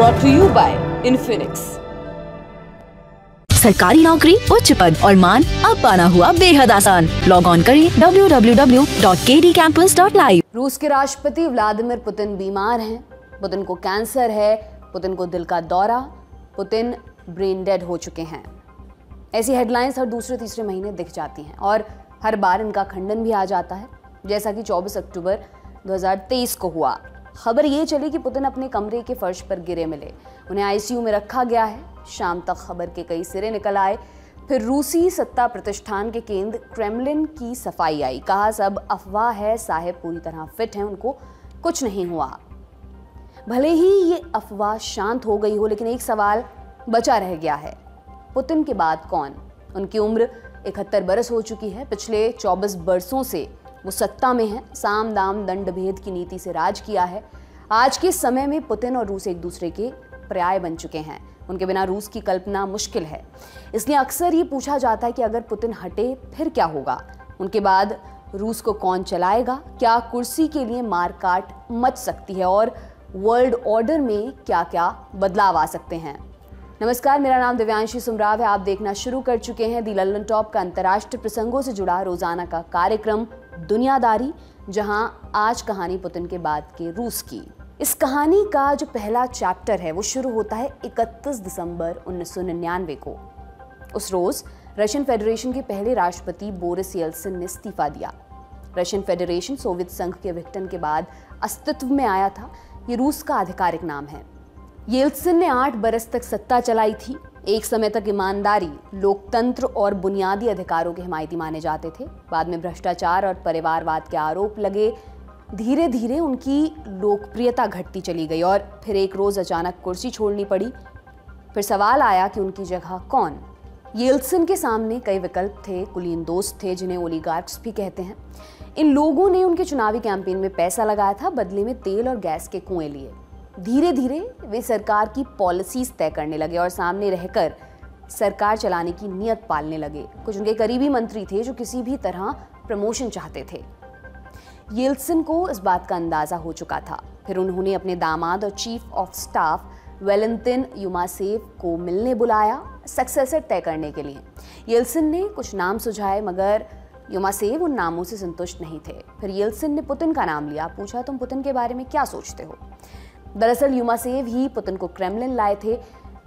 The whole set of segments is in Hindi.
brought to you by Infinix। सरकारी नौकरी, उच्च पद और मान अब पाना हुआ बेहद आसान। लॉग ऑन करें www.kdcampus.live। रूस के राष्ट्रपति व्लादिमीर पुतिन बीमार हैं। पुतिन को कैंसर है, पुतिन को दिल का दौरा, पुतिन ब्रेन डेड हो चुके हैं। ऐसी हेडलाइंस हर दूसरे तीसरे महीने दिख जाती हैं और हर बार इनका खंडन भी आ जाता है, जैसा कि 24 अक्टूबर 2023 को हुआ। खबर ये चली कि पुतिन अपने कमरे के फर्श पर गिरे मिले, उन्हें आईसीयू में रखा गया है। शाम तक खबर के कई सिरे निकल आए। फिर रूसी सत्ता प्रतिष्ठान के केंद्र क्रेमलिन की सफाई आई। कहा सब अफवाह है, साहेब पूरी तरह फिट हैं, उनको कुछ नहीं हुआ। भले ही ये अफवाह शांत हो गई हो, लेकिन एक सवाल बचा रह गया है, पुतिन के बाद कौन? उनकी उम्र 71 बरस हो चुकी है। पिछले 24 बरसों से वो सत्ता में है। साम दाम दंड भेद की नीति से राज किया है। आज के समय में पुतिन और रूस एक दूसरे के पर्याय बन चुके हैं। उनके बिना रूस की कल्पना मुश्किल है। इसलिए अक्सर ये पूछा जाता है कि अगर पुतिन हटे फिर क्या होगा? उनके बाद रूस को कौन चलाएगा? क्या कुर्सी के लिए मारकाट मच सकती है और वर्ल्ड ऑर्डर में क्या क्या बदलाव आ सकते हैं? नमस्कार, मेरा नाम दिव्यांशी सुमराव है। आप देखना शुरू कर चुके हैं दी लंदन टॉप का अंतर्राष्ट्रीय प्रसंगों से जुड़ा रोजाना का कार्यक्रम दुनियादारी, जहां आज कहानी पुतिन के बाद के रूस की। इस कहानी का जो पहला चैप्टर है वो शुरू होता है 31 दिसंबर 1999 को। उस रोज रशियन फेडरेशन के पहले राष्ट्रपति बोरिस येल्त्सिन ने इस्तीफा दिया। रशियन फेडरेशन सोवियत संघ के विघटन के बाद अस्तित्व में आया था। ये रूस का आधिकारिक नाम है। येल्त्सिन ने 8 बरस तक सत्ता चलाई थी। एक समय तक ईमानदारी, लोकतंत्र और बुनियादी अधिकारों के हिमायती माने जाते थे। बाद में भ्रष्टाचार और परिवारवाद के आरोप लगे। धीरे धीरे उनकी लोकप्रियता घटती चली गई और फिर एक रोज अचानक कुर्सी छोड़नी पड़ी। फिर सवाल आया कि उनकी जगह कौन? येल्त्सिन के सामने कई विकल्प थे। कुलीन दोस्त थे, जिन्हें ओलिगार्क्स भी कहते हैं। इन लोगों ने उनके चुनावी कैंपेन में पैसा लगाया था, बदले में तेल और गैस के कुएं लिए। धीरे धीरे वे सरकार की पॉलिसीज तय करने लगे और सामने रहकर सरकार चलाने की नीयत पालने लगे। कुछ उनके करीबी मंत्री थे जो किसी भी तरह प्रमोशन चाहते थे। येल्त्सिन को इस बात का अंदाजा हो चुका था। फिर उन्होंने अपने दामाद और चीफ ऑफ स्टाफ वैलेंटिन युमासेव को मिलने बुलाया, सक्सेसर तय करने के लिए। येल्त्सिन ने कुछ नाम सुझाए, मगर युमासेव उन नामों से संतुष्ट नहीं थे। फिर येल्त्सिन ने पुतिन का नाम लिया। पूछा, तुम पुतिन के बारे में क्या सोचते हो? दरअसल युमासेव ही पुतिन को क्रेमलिन लाए थे।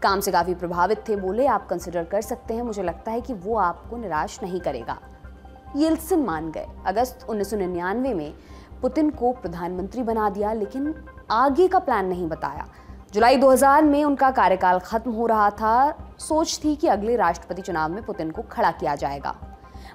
काम से काफी प्रभावित थे। बोले, आप कंसिडर कर सकते हैं, मुझे लगता है कि वो आपको निराश नहीं करेगा। येल्त्सिन मान गए। अगस्त 1999 में पुतिन को प्रधानमंत्री बना दिया, लेकिन आगे का प्लान नहीं बताया। जुलाई 2000 में उनका कार्यकाल खत्म हो रहा था। सोच थी कि अगले राष्ट्रपति चुनाव में पुतिन को खड़ा किया जाएगा,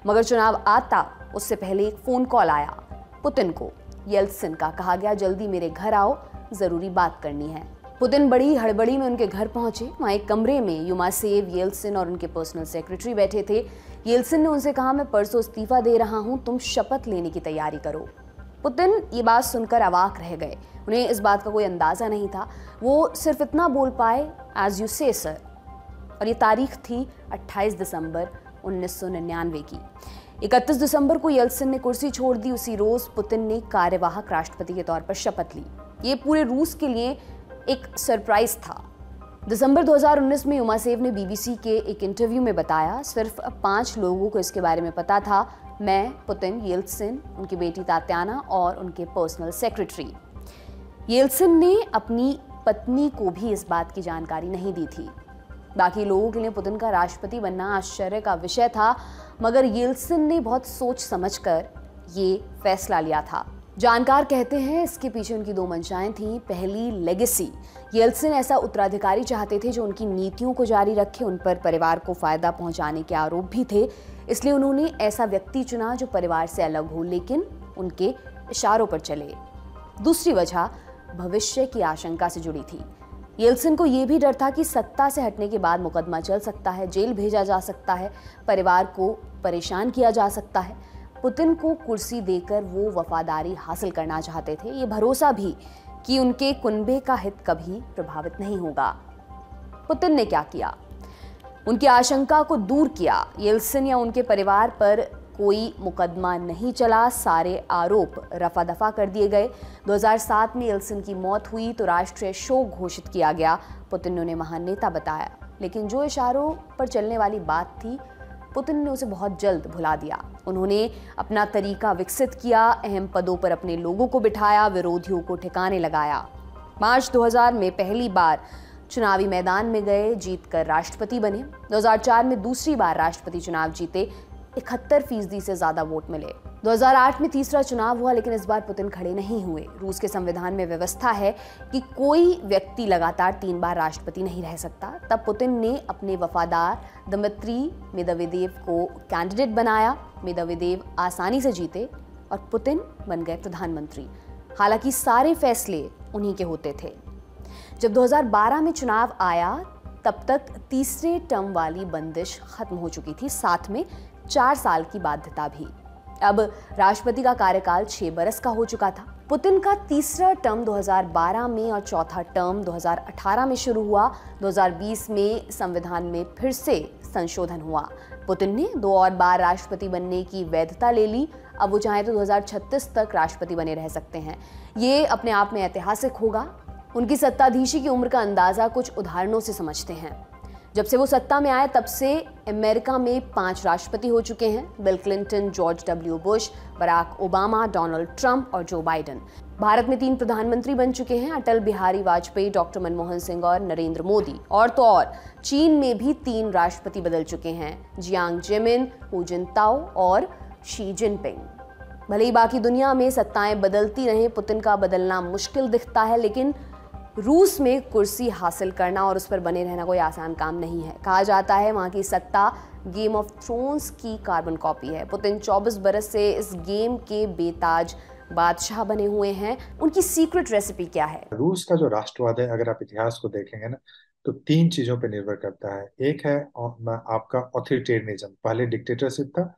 मगर चुनाव आता उससे पहले एक फोन कॉल आया पुतिन को। येल्त्सिन का कहा गया, जल्दी मेरे घर आओ, जरूरी बात करनी है। पुतिन बड़ी हड़बड़ी में उनके घर पहुंचे। वहां एक कमरे में युमासेव, येल्त्सिन और उनके पर्सनल सेक्रेटरी बैठे थे। येल्त्सिन ने उनसे कहा, मैं परसों इस्तीफा दे रहा हूं, तुम शपथ लेने की तैयारी करो। पुतिन ये बात सुनकर अवाक रह गए। उन्हें इस बात का कोई अंदाजा नहीं था। वो सिर्फ इतना बोल पाए, एज यू से सर। और ये तारीख थी 28 दिसंबर 1999 की। 31 दिसंबर को येल्त्सिन ने कुर्सी छोड़ दी। उसी रोज पुतिन ने कार्यवाहक राष्ट्रपति के तौर पर शपथ ली। ये पूरे रूस के लिए एक सरप्राइज था। दिसंबर 2019 में युमासेव ने बीबीसी के एक इंटरव्यू में बताया, सिर्फ 5 लोगों को इसके बारे में पता था, मैं, पुतिन, येल्त्सिन, उनकी बेटी तात्याना और उनके पर्सनल सेक्रेटरी। येल्त्सिन ने अपनी पत्नी को भी इस बात की जानकारी नहीं दी थी। बाकी लोगों के लिए पुतिन का राष्ट्रपति बनना आश्चर्य का विषय था, मगर येल्त्सिन ने बहुत सोच समझकर ये फैसला लिया था। जानकार कहते हैं इसके पीछे उनकी 2 मंशाएं थीं। पहली, लेगेसी। येल्त्सिन ऐसा उत्तराधिकारी चाहते थे जो उनकी नीतियों को जारी रखे। उन पर परिवार को फायदा पहुंचाने के आरोप भी थे, इसलिए उन्होंने ऐसा व्यक्ति चुना जो परिवार से अलग हो लेकिन उनके इशारों पर चले। दूसरी वजह भविष्य की आशंका से जुड़ी थी। येल्त्सिन को यह भी डर था कि सत्ता से हटने के बाद मुकदमा चल सकता है, जेल भेजा जा सकता है, परिवार को परेशान किया जा सकता है। पुतिन को कुर्सी देकर वो वफादारी हासिल करना चाहते थे, ये भरोसा भी कि उनके कुनबे का हित कभी प्रभावित नहीं होगा। पुतिन ने क्या किया? उनकी आशंका को दूर किया। येल्त्सिन या उनके परिवार पर कोई मुकदमा नहीं चला, सारे आरोप रफा दफा कर दिए गए। 2007 में येल्सिन की मौत हुई तो राष्ट्रीय शोक घोषित किया गया। पुतिन ने उन्हें महान नेता बताया, लेकिन जो इशारों पर चलने वाली बात थी, पुतिन ने उसे बहुत जल्द भुला दिया। उन्होंने अपना तरीका विकसित किया, अहम पदों पर अपने लोगों को बिठाया, विरोधियों को ठिकाने लगाया। मार्च 2000 में पहली बार चुनावी मैदान में गए, जीतकर राष्ट्रपति बने। 2004 में दूसरी बार राष्ट्रपति चुनाव जीते, 71% से ज्यादा वोट मिले। 2008 में तीसरा चुनाव हुआ, लेकिन इस बार पुतिन खड़े नहीं हुए। रूस के संविधान में व्यवस्था है कि कोई व्यक्ति लगातार 3 बार राष्ट्रपति नहीं रह सकता। तब पुतिन ने अपने वफादार दमित्री मेदवेदेव को कैंडिडेट बनाया। मेदवेदेव आसानी से जीते और पुतिन बन गए प्रधानमंत्री। हालांकि सारे फैसले उन्हीं के होते थे। जब 2012 में चुनाव आया, तब तक तीसरे टर्म वाली बंदिश खत्म हो चुकी थी, साथ में 4 साल की बाध्यता भी। अब राष्ट्रपति का कार्यकाल 6 बरस का हो चुका था। पुतिन का तीसरा टर्म 2012 में और चौथा टर्म 2018 में शुरू हुआ। 2020 में संविधान में फिर से संशोधन हुआ। पुतिन ने 2 और बार राष्ट्रपति बनने की वैधता ले ली। अब वो चाहे तो 2036 तक राष्ट्रपति बने रह सकते हैं। ये अपने आप में ऐतिहासिक होगा। उनकी सत्ताधीशी की उम्र का अंदाजा कुछ उदाहरणों से समझते हैं। जब से वो सत्ता में आए तब से अमेरिका में 5 राष्ट्रपति हो चुके हैं। Bill Clinton, George W Bush, Barack Obama, Donald Trump और जो बाइडेन। भारत में 3 प्रधानमंत्री बन चुके हैं, अटल बिहारी वाजपेयी, डॉक्टर मनमोहन सिंह और नरेंद्र मोदी। और तो और चीन में भी 3 राष्ट्रपति बदल चुके हैं, जियांग जेमिन, हु जिनताओ और शी जिनपिंग। भले ही बाकी दुनिया में सत्ताएं बदलती रहें, पुतिन का बदलना मुश्किल दिखता है, लेकिन रूस में कुर्सी हासिल करना और उस पर बने रहना कोई आसान काम नहीं है। कहा जाता है वहां की सत्ता गेम ऑफ थ्रोन्स की कार्बन कॉपी है। पुतिन 24 बरस से इस गेम के बेताज बादशाह बने हुए हैं। उनकी सीक्रेट रेसिपी क्या है? रूस का जो राष्ट्रवाद है, अगर आप इतिहास को देखेंगे ना, तो 3 चीजों पर निर्भर करता है। एक है आपका ऑथोरिटेरियनिज्म, पहले डिक्टेटरशिप था,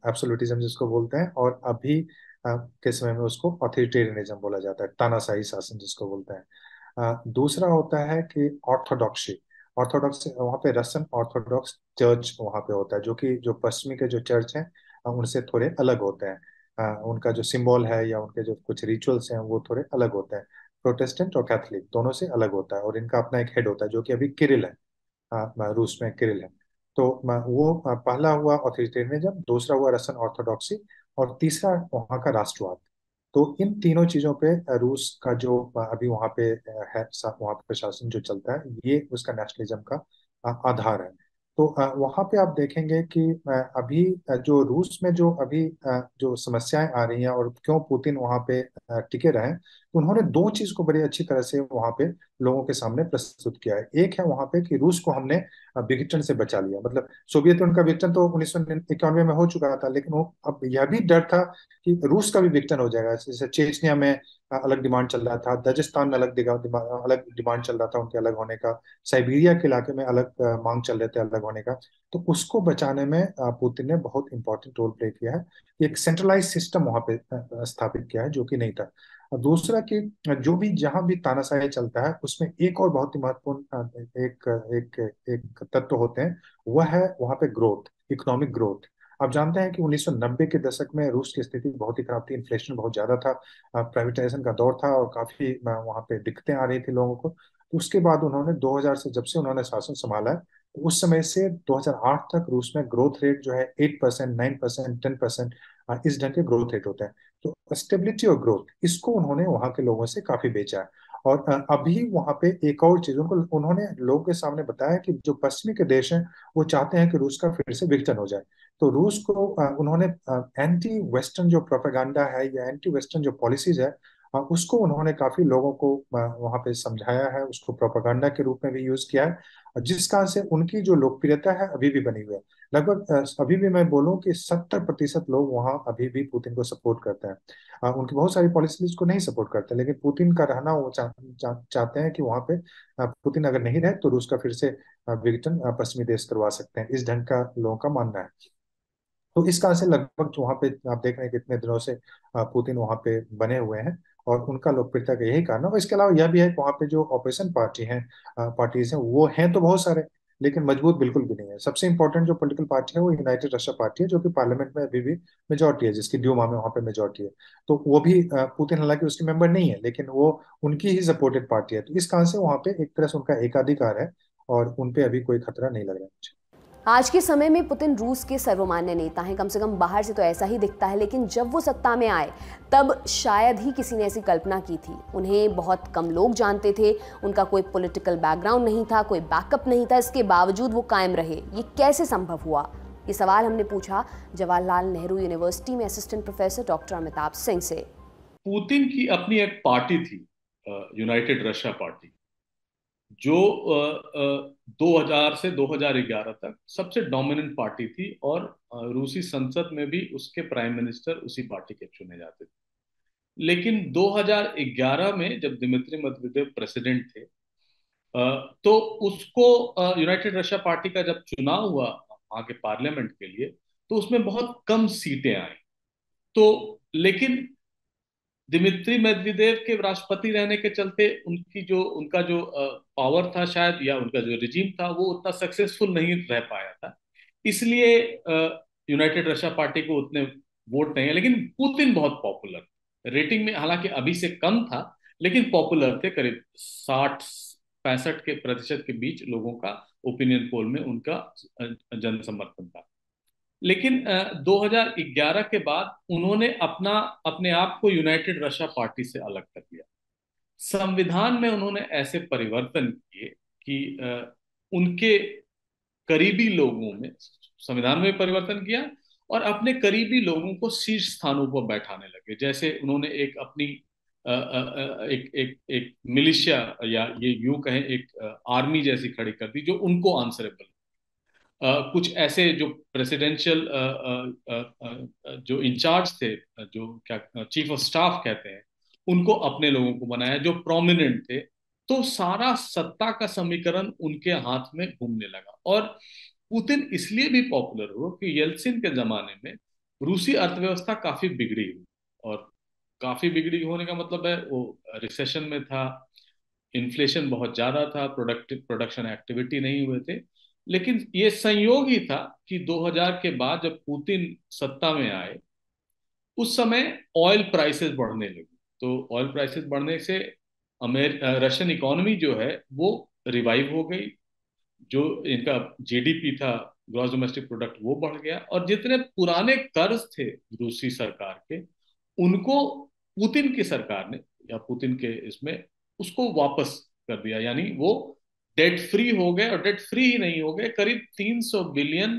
एब्सोल्यूटिज्म जिसको बोलते हैं, और अभी के समय में उसको ऑथोरिटेरियनिज्म बोला जाता है, तानाशाही शासन जिसको बोलते हैं। दूसरा होता है कि ऑर्थोडॉक्सी। ऑर्थोडॉक्स वहाँ पे रशियन ऑर्थोडॉक्स चर्च वहाँ पे होता है, जो कि जो पश्चिमी के जो चर्च हैं उनसे थोड़े अलग होते हैं। उनका जो सिंबल है या उनके जो कुछ रिचुअल्स हैं वो थोड़े अलग होते हैं। प्रोटेस्टेंट और कैथोलिक दोनों से अलग होता है, और इनका अपना एक हेड होता है जो कि अभी किरिल है। रूस में किरिल है। तो वो पहला हुआ ऑथोरिटेरियनिज्म, दूसरा हुआ रशियन ऑर्थोडॉक्सी, और तीसरा वहाँ का राष्ट्रवाद। तो इन तीनों चीजों पे रूस का जो अभी वहाँ पे है, वहाँ पे शासन जो चलता है, ये उसका नेशनलिज्म का आधार है। तो वहाँ पे आप देखेंगे कि अभी जो रूस में जो अभी जो समस्याएं आ रही हैं और क्यों पुतिन वहाँ पे टिके रहे, तो उन्होंने 2 चीज को बड़ी अच्छी तरह से वहाँ पे लोगों के सामने प्रस्तुत किया है। एक है वहाँ पे कि रूस को हमने विघटन से बचा लिया। मतलब सोवियत यूनियन का विघटन तो 1991 में हो चुका था, लेकिन वो अब यह भी डर था कि रूस का भी विघटन हो जाएगा। जैसे चेचनिया में अलग डिमांड चल रहा था, दागिस्तान में अलग डिमांड चल रहा था उनके अलग होने का, साइबेरिया के इलाके में अलग मांग चल रहे थे अलग होने का। तो उसको बचाने में पुतिन ने बहुत इंपॉर्टेंट रोल प्ले किया है। एक सेंट्रलाइज सिस्टम वहां पे स्थापित किया है, जो कि नहीं था। और दूसरा कि जो भी जहां भी तानाशाही चलता है उसमें एक और बहुत ही महत्वपूर्ण एक एक एक तत्व होते हैं, वह है वहां पे ग्रोथ, इकोनॉमिक ग्रोथ। आप जानते हैं कि 1990 के दशक में रूस की स्थिति बहुत ही खराब थी, इन्फ्लेशन बहुत ज्यादा था, प्राइवेटाइजेशन का दौर था, और काफी वहां पे दिक्कतें आ रही थी लोगों को। तो उसके बाद उन्होंने 2000 से, जब से उन्होंने शासन संभाला है, तो उस समय से 2008 तक रूस में ग्रोथ रेट जो है 8%, 9%, 10%, इस ढंग के ग्रोथ रेट होते हैं। तो स्टेबिलिटी और ग्रोथ, इसको उन्होंने वहां के लोगों से काफी बेचा है। और अभी वहां पे एक और चीज उन्होंने लोगों के सामने बताया कि जो पश्चिमी के देश हैं वो चाहते हैं कि रूस का फिर से विघटन हो जाए। तो रूस को उन्होंने एंटी वेस्टर्न जो प्रोपेगेंडा है या एंटी वेस्टर्न जो पॉलिसीज है, उसको उन्होंने काफी लोगों को वहां पे समझाया है, उसको प्रोपेगेंडा के रूप में भी यूज किया है, जिस कारण से उनकी जो लोकप्रियता है अभी भी बनी हुई है। लगभग अभी भी मैं बोलूं कि 70% लोग वहां अभी भी पुतिन को सपोर्ट करते हैं। उनकी बहुत सारी पॉलिसीज को नहीं सपोर्ट करते, लेकिन पुतिन का रहना वो चाहते हैं कि वहां पे पुतिन अगर नहीं रहे तो रूस का फिर से विघटन पश्चिमी देश करवा सकते हैं, इस ढंग का लोगों का मानना है। तो इस कारण से लगभग वहां पे आप देख रहे हैं कितने दिनों से पुतिन वहां पे बने हुए हैं, और उनका लोकप्रियता का यही कारण है। और इसके अलावा यह भी है कि वहां पे जो ऑपोजिशन पार्टीज हैं वो हैं तो बहुत सारे, लेकिन मजबूत बिल्कुल भी नहीं है। सबसे इंपॉर्टेंट जो पॉलिटिकल पार्टी है वो यूनाइटेड रशिया पार्टी है, जो कि पार्लियामेंट में अभी भी मेजोरिटी है, जिसकी ड्यूमा में वहां पे मेजोरिटी है। तो वो भी पुतिन हालांकि उसके मेंबर नहीं है, लेकिन वो उनकी ही सपोर्टेड पार्टी है। तो इस कारण से वहां पे एक तरह से उनका एकाधिकार है और उनपे अभी कोई खतरा नहीं लग रहा है मुझे। आज के समय में पुतिन रूस के सर्वमान्य नेता हैं, कम से कम बाहर से तो ऐसा ही दिखता है, लेकिन जब वो सत्ता में आए तब शायद ही किसी ने ऐसी कल्पना की थी। उन्हें बहुत कम लोग जानते थे, उनका कोई पॉलिटिकल बैकग्राउंड नहीं था, कोई बैकअप नहीं था, इसके बावजूद वो कायम रहे। ये कैसे संभव हुआ? ये सवाल हमने पूछा जवाहरलाल नेहरू यूनिवर्सिटी में assistant professor doctor Amitabh Singh से। पुतिन की अपनी एक पार्टी थी, यूनाइटेड रशिया पार्टी, जो 2000 से 2011 तक सबसे डोमिनेंट पार्टी थी, और रूसी संसद में भी उसके प्राइम मिनिस्टर उसी पार्टी के चुने जाते थे। लेकिन 2011 में जब दिमित्री मेदवेदेव प्रेसिडेंट थे, तो उसको यूनाइटेड रशिया पार्टी का जब चुनाव हुआ वहां के पार्लियामेंट के लिए, तो उसमें बहुत कम सीटें आई। तो लेकिन दिमित्री मेदवेदेव के राष्ट्रपति रहने के चलते उनका जो पावर था शायद, या उनका जो रिजीम था, वो उतना सक्सेसफुल नहीं रह पाया था। इसलिए यूनाइटेड रशिया पार्टी को उतने वोट नहीं है। लेकिन पुतिन बहुत पॉपुलर, रेटिंग में हालांकि अभी से कम था, लेकिन पॉपुलर थे। करीब 60-65 के प्रतिशत के बीच लोगों का ओपिनियन पोल में उनका जन समर्थन था। लेकिन 2011 के बाद उन्होंने अपने आप को यूनाइटेड रशिया पार्टी से अलग कर दिया। संविधान में उन्होंने ऐसे परिवर्तन किए कि उनके करीबी लोगों में, संविधान में परिवर्तन किया और अपने करीबी लोगों को शीर्ष स्थानों पर बैठाने लगे। जैसे उन्होंने एक अपनी एक मिलिशिया, या ये यूं कहें एक आर्मी जैसी खड़ी कर दी, जो उनको आंसरेबल। कुछ ऐसे जो प्रेसिडेंशियल जो इंचार्ज थे, जो क्या चीफ ऑफ स्टाफ कहते हैं, उनको अपने लोगों को बनाया जो प्रोमिनेंट थे। तो सारा सत्ता का समीकरण उनके हाथ में घूमने लगा। और पुतिन इसलिए भी पॉपुलर हुआ कि येल्सिन के जमाने में रूसी अर्थव्यवस्था काफी बिगड़ी हुई, और काफी बिगड़ी होने का मतलब है वो रिसेशन में था, इन्फ्लेशन बहुत ज्यादा था, प्रोडक्शन एक्टिविटी नहीं हुए थे। लेकिन ये संयोग ही था कि 2000 के बाद जब पुतिन सत्ता में आए, उस समय ऑयल प्राइसेस बढ़ने लगी। तो ऑयल प्राइसेस बढ़ने से रशियन इकोनॉमी जो है वो रिवाइव हो गई। जो इनका जीडीपी था, ग्रॉस डोमेस्टिक प्रोडक्ट, वो बढ़ गया। और जितने पुराने कर्ज थे रूसी सरकार के, उनको पुतिन की सरकार ने, या पुतिन के इसमें, उसको वापस कर दिया। यानी वो डेट फ्री हो गए, और डेट फ्री ही नहीं हो गए, करीब 300 बिलियन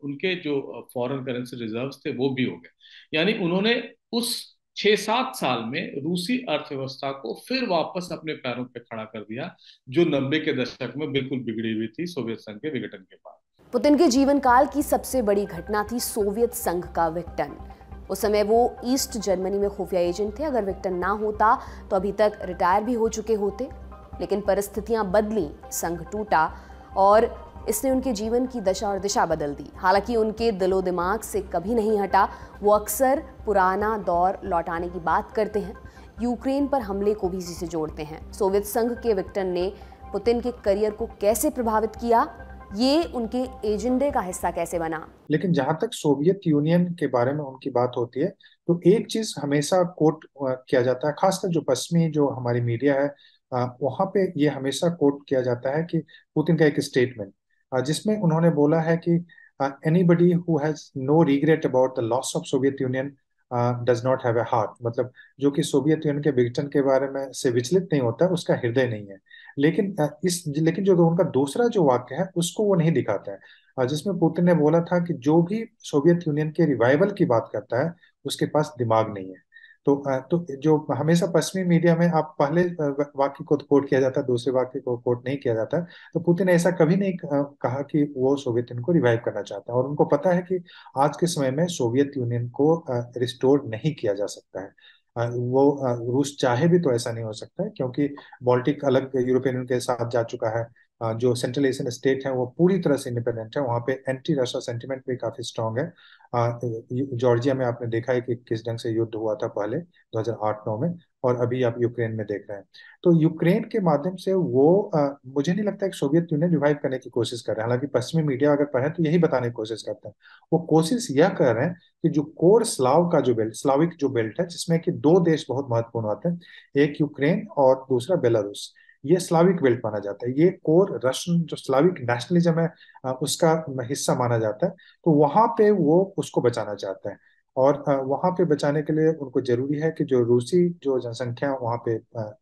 उनके जो फॉरेन करेंसी रिजर्व्स थे वो भी हो गए। यानी उन्होंने उस 6-7 साल में रूसी अर्थव्यवस्था को फिर वापस अपने पैरों पे खड़ा कर दिया, जो 90 के दशक में बिल्कुल बिगड़ी हुई थी सोवियत संघ के विघटन के बाद। पुतिन के जीवन काल की सबसे बड़ी घटना थी सोवियत संघ का विघटन। उस समय वो ईस्ट जर्मनी में खुफिया एजेंट थे। अगर विघटन ना होता तो अभी तक रिटायर भी हो चुके होते। लेकिन परिस्थितियां बदली, संघ टूटा और इसने उनके जीवन की दशा और दिशा बदल दी। हालांकि उनके दिलो दिमाग से कभी नहीं हटा। वो अक्सर पुराना दौर लौटाने की बात करते हैं, यूक्रेन पर हमले को भी इसी से जोड़ते हैं। सोवियत संघ के विघटन ने पुतिन के करियर को कैसे प्रभावित किया, ये उनके एजेंडे का हिस्सा कैसे बना? लेकिन जहां तक सोवियत यूनियन के बारे में उनकी बात होती है, तो एक चीज हमेशा कोट किया जाता है, खासकर जो पश्चिमी जो हमारी मीडिया है वहां पे ये हमेशा कोट किया जाता है कि पुतिन का एक स्टेटमेंट, जिसमें उन्होंने बोला है कि anybody who has no regret about the loss of Soviet Union does not have a heart. मतलब जो कि सोवियत यूनियन के विघटन के बारे में से विचलित नहीं होता, उसका हृदय नहीं है। लेकिन जो उनका दूसरा जो वाक्य है उसको वो नहीं दिखाता है, जिसमें पुतिन ने बोला था कि जो भी सोवियत यूनियन के रिवाइवल की बात करता है उसके पास दिमाग नहीं है। तो जो हमेशा पश्चिमी मीडिया में आप पहले वाक्य को कोट किया जाता है, दूसरे वाक्य को कोट नहीं किया जाता है। तो पुतिन ने ऐसा कभी नहीं कहा कि वो सोवियत यूनियन को रिवाइव करना चाहता है, और उनको पता है कि आज के समय में सोवियत यूनियन को रिस्टोर नहीं किया जा सकता है। रूस चाहे भी तो ऐसा नहीं हो सकता है, क्योंकि बाल्टिक अलग यूरोपियन यूनियन के साथ जा चुका है। जो सेंट्रल एशियन स्टेट है वो पूरी तरह से इंडिपेंडेंट है, वहाँ पे एंटी रशिया सेंटिमेंट भी काफी स्ट्रांग है। जॉर्जिया में आपने देखा है कि किस ढंग से युद्ध हुआ था पहले 2008-9 में, और अभी आप यूक्रेन में देख रहे हैं। तो यूक्रेन के माध्यम से वो मुझे नहीं लगता कि सोवियत यूनियन रिवाइव करने की कोशिश कर रहे हैं। हालांकि पश्चिमी मीडिया अगर पढ़े तो यही बताने की कोशिश करते हैं। वो कोशिश यह कर रहे हैं कि जो कोर स्लाव का जो बेल्ट, स्लाविक जो बेल्ट है, जिसमें कि दो देश बहुत महत्वपूर्ण आते हैं, एक यूक्रेन और दूसरा बेलारूस, ये स्लाविक बेल्ट माना जाता है। ये कोर रशियन जो स्लाविक नेशनलिज्म है उसका हिस्सा माना जाता है। तो वहां पे वो उसको बचाना चाहते हैं। और वहां पे बचाने के लिए उनको जरूरी है कि जो रूसी जो जनसंख्या वहां पे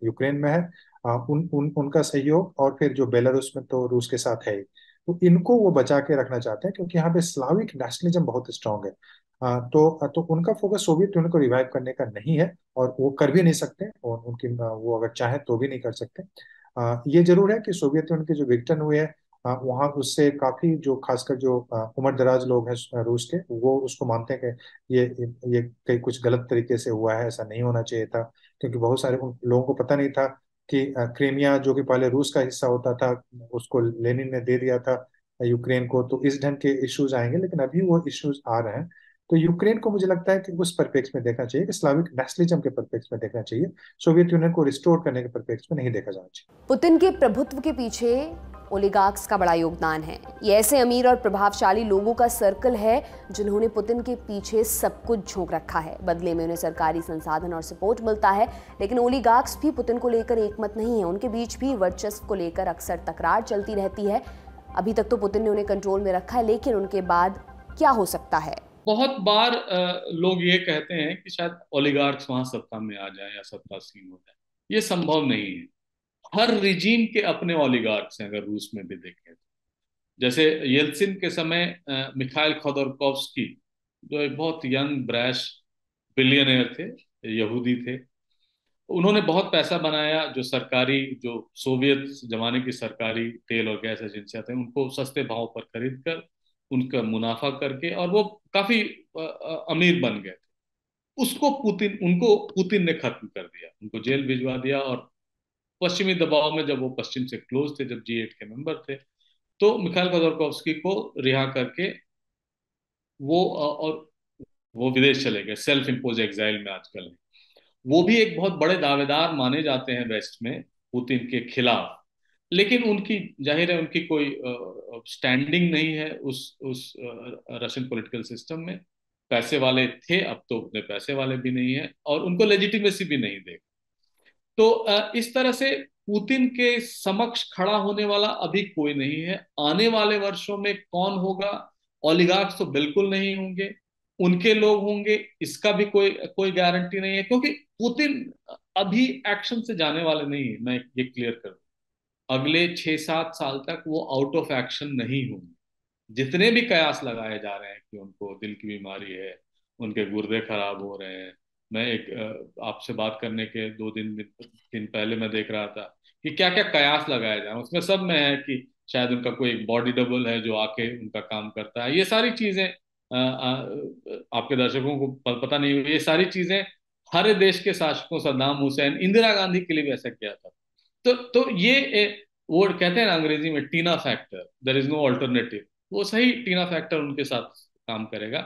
यूक्रेन में है, उनका सहयोग, और फिर जो बेलारूस में तो रूस के साथ है ही, तो इनको वो बचा के रखना चाहते हैं, क्योंकि यहाँ पे स्लाविक नेशनलिज्म बहुत स्ट्रांग है। तो उनका फोकस सोवियत यूनियन को रिवाइव करने का नहीं है, और वो कर भी नहीं सकते, और उनकी वो अगर चाहे तो भी नहीं कर सकते। ये जरूर है कि सोवियत यूनियन के जो विघटन हुए हैं वहाँ उससे काफी जो खासकर जो उम्र दराज लोग हैं रूस के, वो उसको मानते हैं कि ये कई कुछ गलत तरीके से हुआ है, ऐसा नहीं होना चाहिए था। क्योंकि बहुत सारे उन लोगों को पता नहीं था कि क्रीमिया जो कि पहले रूस का हिस्सा होता था, उसको लेनिन ने दे दिया था यूक्रेन को। तो इस ढंग के इश्यूज आएंगे, लेकिन अभी वो इश्यूज आ रहे हैं। तो यूक्रेन को मुझे लगता है कि उस परिप्रेक्ष्य में देखना चाहिए, कि स्लाविक नेशनलिज्म के परिप्रेक्ष्य में देखना चाहिए, सोवियत यूनियन को रिस्टोर करने के परिप्रेक्ष्य में नहीं देखा जाना चाहिए। पुतिन के प्रभुत्व के पीछे ओलिगार्क्स का बड़ा योगदान है। ये ऐसे अमीर और प्रभावशाली लोगों का सर्कल है जिन्होंने पुतिन के पीछे सब कुछ झोंक रखा है। बदले में उन्हें सरकारी संसाधन और सपोर्ट मिलता है। लेकिन ओलिगार्क्स भी पुतिन को लेकर एकमत नहीं है। उनके बीच भी वर्चस्व को लेकर अक्सर तकरार चलती रहती है। अभी तक तो पुतिन ने उन्हें कंट्रोल में रखा है, लेकिन उनके बाद क्या हो सकता है? बहुत बार लोग ये कहते हैं कि शायद ओलिगार्क्स वहां सत्ता में आ जाए या सत्तासीन हो जाए। ये संभव नहीं है। हर रिजीम के अपने ओलिगार्क्स हैं, अगर रूस में भी देखें तो। जैसे येल्सिन के समय मिखाइल खोदोरकोव्स्की, जो एक बहुत यंग ब्रैश बिलियनियर थे, यहूदी थे, उन्होंने बहुत पैसा बनाया। जो सरकारी, जो सोवियत जमाने की सरकारी तेल और गैस एजेंसियां थे, उनको सस्ते भाव पर खरीद कर उनका मुनाफा करके, और वो काफी अमीर बन गए थे। उसको पुतिन ने खत्म कर दिया, उनको जेल भिजवा दिया। और पश्चिमी दबाव में, जब वो पश्चिम से क्लोज थे, जब G8 के मेंबर थे, तो मिखाइल खोदोरकोव्स्की को रिहा करके और वो विदेश चले गए, सेल्फ इम्पोज एग्जाइल में आजकल है। वो भी एक बहुत बड़े दावेदार माने जाते हैं वेस्ट में पुतिन के खिलाफ। लेकिन उनकी, जाहिर है, उनकी कोई स्टैंडिंग नहीं है उस रशियन पॉलिटिकल सिस्टम में। पैसे वाले थे, अब तो उतने पैसे वाले भी नहीं है, और उनको लेजिटिमेसी भी नहीं दे। तो इस तरह से पुतिन के समक्ष खड़ा होने वाला अभी कोई नहीं है। आने वाले वर्षों में कौन होगा? ओलिगार्क्स तो बिल्कुल नहीं होंगे, उनके लोग होंगे, इसका भी कोई कोई गारंटी नहीं है। क्योंकि पुतिन अभी एक्शन से जाने वाले नहीं है, मैं ये क्लियर कर दूं। अगले 6-7 साल तक वो आउट ऑफ एक्शन नहीं होंगे। जितने भी कयास लगाए जा रहे हैं कि उनको दिल की बीमारी है, उनके गुर्दे खराब हो रहे हैं। मैं एक आपसे बात करने के 2 दिन पहले मैं देख रहा था कि क्या क्या कयास लगाए जा रहे हैं। उसमें सब में है कि शायद उनका कोई एक बॉडी डबल है जो आके उनका काम करता है। ये सारी चीजें आपके दर्शकों को पता नहीं हुई। ये सारी चीजें हर देश के शासकों, सद्दाम हुसैन, इंदिरा गांधी के लिए भी ऐसा किया था। तो वो कहते हैं ना अंग्रेजी में, TINA factor, there is no alternative. वो सही टीना फैक्टर उनके साथ काम करेगा।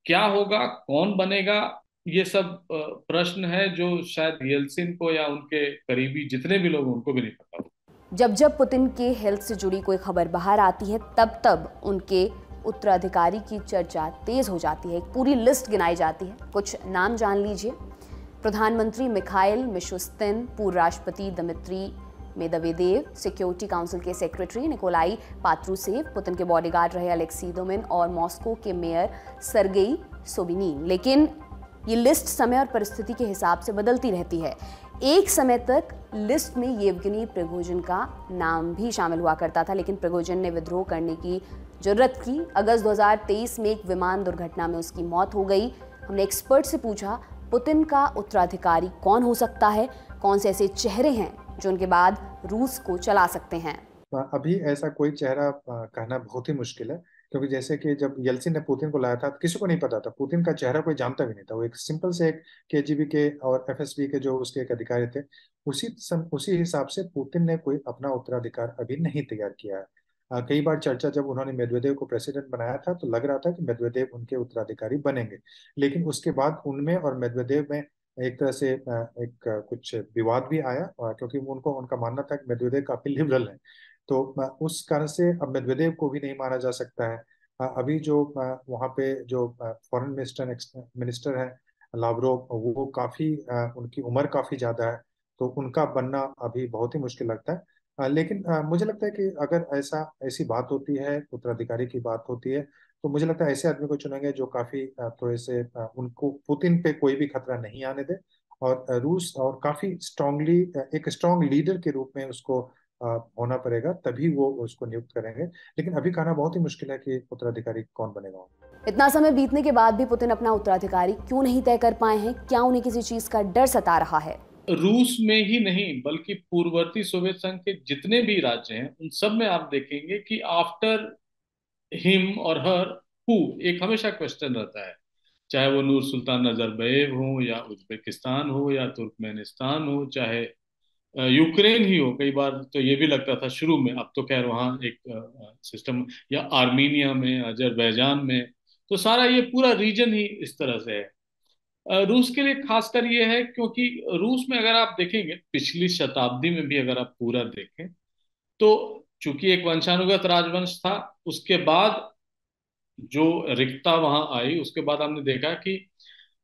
क्या होगा, कौन बनेगा, ये सब प्रश्न है जो शायद येल्सिन को या उनके करीबी जितने भी लोग, उनको भी नहीं पता। जब जब पुतिन के हेल्थ से जुड़ी कोई खबर बाहर आती है, तब तब उनके उत्तराधिकारी की चर्चा तेज हो जाती है। एक पूरी लिस्ट गिनाई जाती है। कुछ नाम जान लीजिए। प्रधानमंत्री मिखाइल मिशुस्तिन, पूर्व राष्ट्रपति दमित्री मेदवेदेव, सिक्योरिटी काउंसिल के सेक्रेटरी निकोलाई पात्रुसेव, पुतिन के बॉडीगार्ड रहे अलेक्सी दोमिन, और मॉस्को के मेयर सरगेई सोबिनिन। लेकिन ये लिस्ट समय और परिस्थिति के हिसाब से बदलती रहती है। एक समय तक लिस्ट में येवगेनी प्रिगोजिन का नाम भी शामिल हुआ करता था, लेकिन प्रिगोजिन ने विद्रोह करने की जरूरत की। अगस्त 2023 में एक विमान दुर्घटना में उसकी मौत हो गई। हमने एक्सपर्ट से पूछा, पुतिन का उत्तराधिकारी कौन हो सकता है? कौन से ऐसे चेहरे हैं जो उनके बाद रूस को चला सकते हैं? अभी ऐसा कोई चेहरा कहना बहुत ही मुश्किल है, क्योंकि जैसे कि जब येल्सिन ने पुतिन को लाया था, किसी को नहीं पता था, पुतिन का चेहरा कोई जानता भी नहीं था। वो एक सिंपल से एक KGB के और FSB के जो उसके एक अधिकारी थे, उसी हिसाब से पुतिन ने कोई अपना उत्तराधिकार अभी नहीं तैयार किया है। कई बार चर्चा जब उन्होंने मेदवेदेव को प्रेसिडेंट बनाया था तो लग रहा था कि मेदवेदेव उनके उत्तराधिकारी बनेंगे, लेकिन उसके बाद उनमें और मेदवेदेव में एक तरह से कुछ विवाद भी आया, क्योंकि उनको उनका मानना था कि मेदवेदेव काफी लिबरल है। तो उस कारण से अब मेदवेदेव को भी नहीं माना जा सकता है। अभी जो वहाँ पे जो फॉरेन मिनिस्टर है लावरोव, वो काफी उनकी उम्र काफी ज्यादा है, तो उनका बनना अभी बहुत ही मुश्किल लगता है। लेकिन मुझे लगता है कि अगर ऐसी बात होती है, उत्तराधिकारी की बात होती है, तो मुझे लगता है ऐसे आदमी को चुनेंगे जो काफी थोड़े से उनको पुतिन पे कोई भी खतरा नहीं आने दे, और रूस और काफी स्ट्रांगली एक स्ट्रांग लीडर के रूप में उसको होना पड़ेगा, तभी वो उसको नियुक्त करेंगे। लेकिन अभी कहना बहुत ही मुश्किल है कि उत्तराधिकारी कौन बनेगा। इतना समय बीतने के बाद भी पुतिन अपना उत्तराधिकारी क्यों नहीं तय कर पाए हैं? क्या उन्हें किसी चीज का डर सता रहा है? रूस में ही नहीं बल्कि पूर्ववर्ती सोवियत संघ के जितने भी राज्य हैं उन सब में आप देखेंगे कि आफ्टर हिम और हर हु एक हमेशा क्वेश्चन रहता है। चाहे वो नूर सुल्तान नजरबेव हो या उज्बेकिस्तान हो या तुर्कमेनिस्तान हो, चाहे यूक्रेन ही हो। कई बार तो ये भी लगता था शुरू में, अब तो खैर वहाँ एक सिस्टम, या आर्मीनिया में, अजरबैजान में, तो सारा ये पूरा रीजन ही इस तरह से है। रूस के लिए खासकर ये है क्योंकि रूस में अगर आप देखेंगे पिछली शताब्दी में भी अगर आप पूरा देखें तो चूंकि एक वंशानुगत राजवंश था, उसके बाद जो रिक्तता वहां आई उसके बाद हमने देखा कि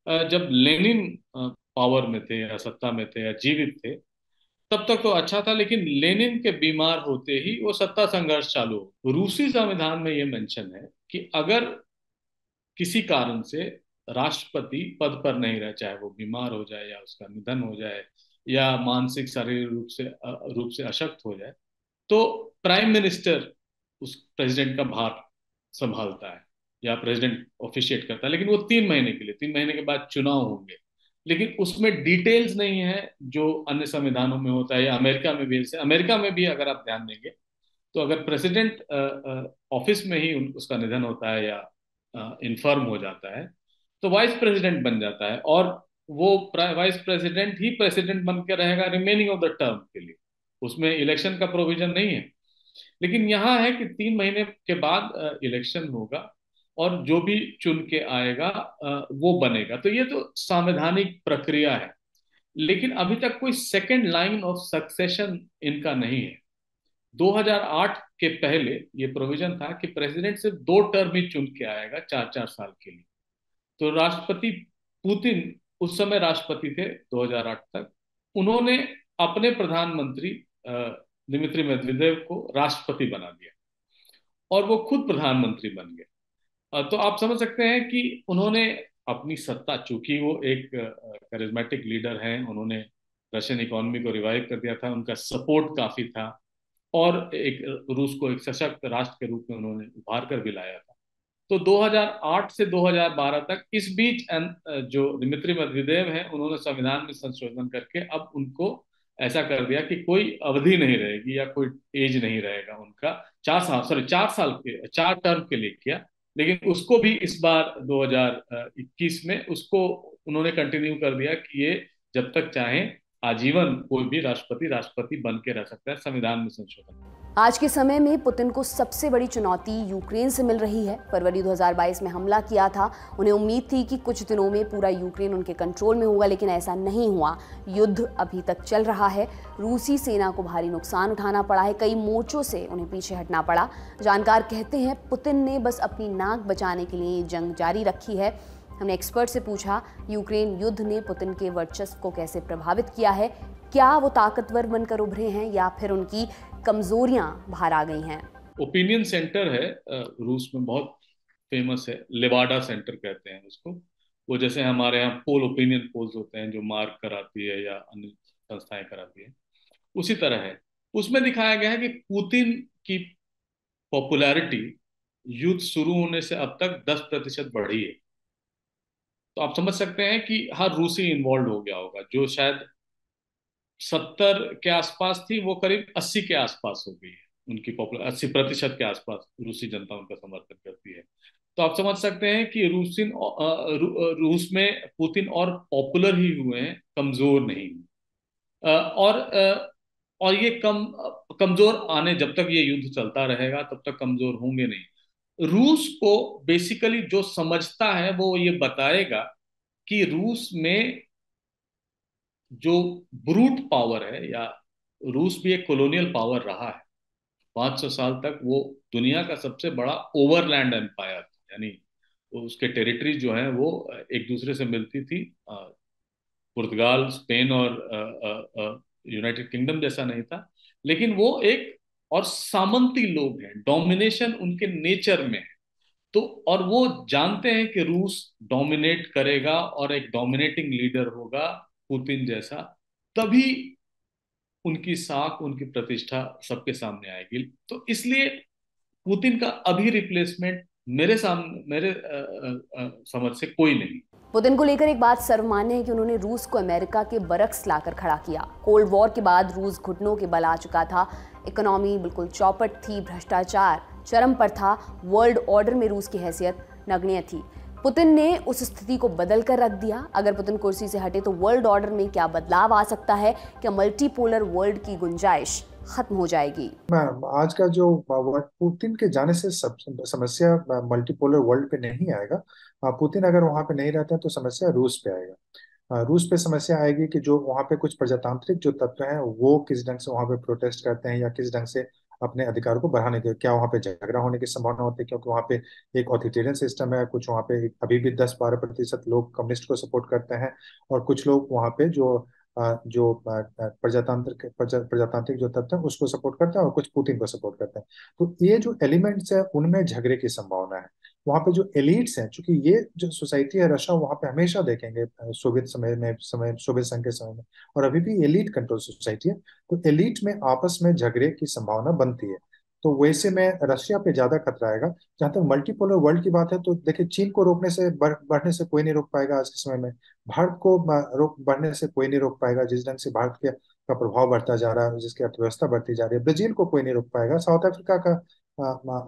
जब लेनिन पावर में थे या सत्ता में थे या जीवित थे तब तक तो अच्छा था, लेकिन लेनिन के बीमार होते ही वो सत्ता संघर्ष चालू हो। रूसी संविधान में ये मेंशन है कि अगर किसी कारण से राष्ट्रपति पद पर नहीं रहे, चाहे वो बीमार हो जाए या उसका निधन हो जाए या मानसिक शारीरिक रूप से अशक्त हो जाए, तो प्राइम मिनिस्टर उस प्रेसिडेंट का भार संभालता है या प्रेसिडेंट ऑफिशिएट करता है, लेकिन वो 3 महीने के लिए, 3 महीने के बाद चुनाव होंगे। लेकिन उसमें डिटेल्स नहीं है जो अन्य संविधानों में होता है या अमेरिका में भी। जैसे अमेरिका में भी अगर आप ध्यान देंगे तो अगर प्रेसिडेंट ऑफिस में ही उसका निधन होता है या इन्फर्म हो जाता है तो वाइस प्रेसिडेंट बन जाता है, और वो वाइस प्रेसिडेंट ही प्रेसिडेंट बन के रहेगा रिमेनिंग ऑफ द टर्म के लिए। उसमें इलेक्शन का प्रोविजन नहीं है। लेकिन यहाँ है कि 3 महीने के बाद इलेक्शन होगा और जो भी चुन के आएगा वो बनेगा। तो ये तो संवैधानिक प्रक्रिया है, लेकिन अभी तक कोई सेकंड लाइन ऑफ सक्सेशन इनका नहीं है। 2008 के पहले ये प्रोविजन था कि प्रेसिडेंट सिर्फ 2 टर्म ही चुन के आएगा 4-4 साल के लिए। तो राष्ट्रपति पुतिन उस समय राष्ट्रपति थे 2008 तक, उन्होंने अपने प्रधानमंत्री दिमित्री मेदवेदेव को राष्ट्रपति बना दिया और वो खुद प्रधानमंत्री बन गए। तो आप समझ सकते हैं कि उन्होंने अपनी सत्ता, चूंकि वो एक करिज्मेटिक लीडर हैं, उन्होंने रशियन इकोनॉमी को रिवाइव कर दिया था, उनका सपोर्ट काफी था और एक रूस को एक सशक्त राष्ट्र के रूप में उन्होंने उभार कर भी लाया था। तो 2008 से 2012 तक इस बीच जो दिमित्री मेदवेदेव हैं उन्होंने संविधान में संशोधन करके अब उनको ऐसा कर दिया कि कोई अवधि नहीं रहेगी या कोई एज नहीं रहेगा उनका। 4 साल के 4 टर्म के लिए किया, लेकिन उसको भी इस बार 2021 में उसको उन्होंने कंटिन्यू कर दिया कि ये जब तक चाहे आजीवन कोई भी राष्ट्रपति राष्ट्रपति बन के रह सकता है संविधान में संशोधन। आज के समय में पुतिन को सबसे बड़ी चुनौती यूक्रेन से मिल रही है। फरवरी 2022 में हमला किया था। उन्हें उम्मीद थी कि कुछ दिनों में पूरा यूक्रेन उनके कंट्रोल में होगा, लेकिन ऐसा नहीं हुआ। युद्ध अभी तक चल रहा है। रूसी सेना को भारी नुकसान उठाना पड़ा है। कई मोर्चों से उन्हें पीछे हटना पड़ा। जानकार कहते हैं पुतिन ने बस अपनी नाक बचाने के लिए जंग जारी रखी है। हमने एक्सपर्ट से पूछा, यूक्रेन युद्ध ने पुतिन के वर्चस्व को कैसे प्रभावित किया है? क्या वो ताकतवर बनकर उभरे हैं या फिर उनकी कमजोरियां बाहर आ गई हैं? ओपिनियन सेंटर है रूस में, बहुत फेमस है, लेवाडा सेंटर कहते हैं उसको। वो जैसे हमारे यहाँ पोल, ओपिनियन पोल्स होते हैं जो मार्क कराती है या अन्य संस्थाएं कराती है, उसी तरह है। उसमें दिखाया गया है कि पुतिन की पॉपुलैरिटी युद्ध शुरू होने से अब तक 10% बढ़ी है। तो आप समझ सकते हैं कि हर रूसी इन्वॉल्व हो गया होगा। जो शायद 70 के आसपास थी वो करीब 80 के आसपास हो गई है। उनकी पॉपुलर 80% के आसपास रूसी जनता उनका समर्थन करती है। तो आप समझ सकते हैं कि रूस में पुतिन और पॉपुलर ही हुए हैं, कमजोर नहीं। और और ये कमजोर आने, जब तक ये युद्ध चलता रहेगा तब तक कमजोर होंगे नहीं। रूस को बेसिकली जो समझता है वो ये बताएगा कि रूस में जो ब्रूट पावर है, या रूस भी एक कॉलोनियल पावर रहा है 500 साल तक, वो दुनिया का सबसे बड़ा ओवरलैंड एम्पायर, यानी उसके टेरिटरी जो है वो एक दूसरे से मिलती थी। पुर्तगाल, स्पेन और यूनाइटेड किंगडम जैसा नहीं था, लेकिन वो एक और सामंती लोग हैं, डोमिनेशन उनके नेचर में है। तो और वो जानते हैं कि रूस डोमिनेट करेगा और एक डोमिनेटिंग लीडर होगा पुतिन जैसा, तभी उनकी साख, उनकी प्रतिष्ठा सबके सामने आएगी। तो इसलिए पुतिन का अभी रिप्लेसमेंट मेरे सामने, मेरे समझ से कोई नहीं। पुतिन को लेकर एक बात सर्वमान्य है कि उन्होंने रूस को अमेरिका के बरक्स लाकर खड़ा किया। कोल्ड वॉर के बाद रूस घुटनों के बल आ चुका था, इकोनॉमी बिल्कुल चौपट थी, भ्रष्टाचार चरम पर था, वर्ल्ड ऑर्डर में रूस की हैसियत नगण्य थी। पुतिन ने उस स्थिति को बदल कर रख दिया। अगर पुतिन कुर्सी से हटे तो वर्ल्ड ऑर्डर में क्या बदलाव आ सकता है? क्या मल्टीपोलर वर्ल्ड की गुंजाइश खत्म हो जाएगी? आज का जो पुतिन के जाने से समस्या मल्टीपोलर वर्ल्ड पे नहीं आएगा। पुतिन अगर वहां पे नहीं रहता तो समस्या रूस पे आएगा। रूस पे समस्या आएगी कि जो वहां पे कुछ प्रजातांत्रिक जो तत्व हैं वो किस ढंग से वहां पे प्रोटेस्ट करते हैं, या किस ढंग से अपने अधिकार को बढ़ाने के, क्या वहां पे झगड़ा होने की संभावना होती है, क्योंकि वहां पे एक ऑथोरिटेरियन सिस्टम है। कुछ वहां पे अभी भी 10-12% लोग कम्युनिस्ट को सपोर्ट करते हैं, और कुछ लोग वहां पे जो प्रजातांत्रिक जो तत्व है उसको सपोर्ट करते हैं, और कुछ पुतिन को सपोर्ट करते हैं। तो ये जो एलिमेंट्स है उनमें झगड़े की संभावना है। वहां पे जो एलिट्स हैं, क्योंकि ये जो सोसाइटी है रशिया, वहां पे हमेशा देखेंगे सोवियत सोवियत संघ के समय में, और अभी भी एलिट कंट्रोल सोसाइटी है, तो एलिट में आपस में झगड़े की संभावना बनती है। तो वैसे में रशिया पे ज्यादा खतरा आएगा। जहां तक मल्टीपोलर वर्ल्ड की बात है, तो देखिए चीन को रोकने से बढ़ने से कोई नहीं रोक पाएगा आज के समय में। भारत को रोक बढ़ने से कोई नहीं रोक पाएगा, जिस ढंग से भारत के का प्रभाव बढ़ता जा रहा है, जिसकी अर्थव्यवस्था बढ़ती जा रही है। ब्राजील को कोई नहीं रोक पाएगा। साउथ अफ्रीका का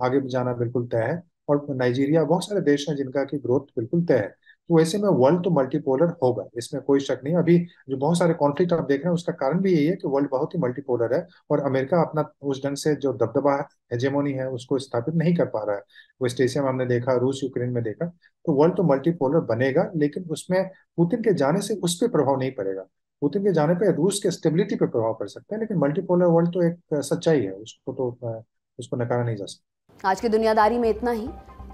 आगे जाना बिल्कुल तय है, और नाइजीरिया, बहुत सारे देश हैं जिनका की ग्रोथ बिल्कुल तय है। तो वैसे में वर्ल्ड तो मल्टीपोलर होगा, इसमें कोई शक नहीं। अभी जो बहुत सारे कॉन्फ्लिक्ट आप देख रहे हैं उसका कारण भी यही है कि वर्ल्ड बहुत ही मल्टीपोलर है, और अमेरिका अपना उस ढंग से जो दबदबा हेजेमोनी है उसको स्थापित नहीं कर पा रहा है। वेस्ट एशिया में हमने देखा, रूस यूक्रेन में देखा। तो वर्ल्ड तो मल्टीपोलर बनेगा, लेकिन उसमें पुतिन के जाने से उस पर प्रभाव नहीं पड़ेगा। पुतिन के जाने पर रूस के स्टेबिलिटी पे प्रभाव पड़ सकता है, लेकिन मल्टीपोलर वर्ल्ड तो एक सच्चाई है, उसको तो उसको नकारा नहीं जा सकता। आज की दुनियादारी में इतना ही।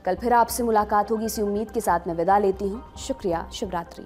कल फिर आपसे मुलाकात होगी, इसी उम्मीद के साथ मैं विदा लेती हूँ। शुक्रिया, शुभ रात्रि।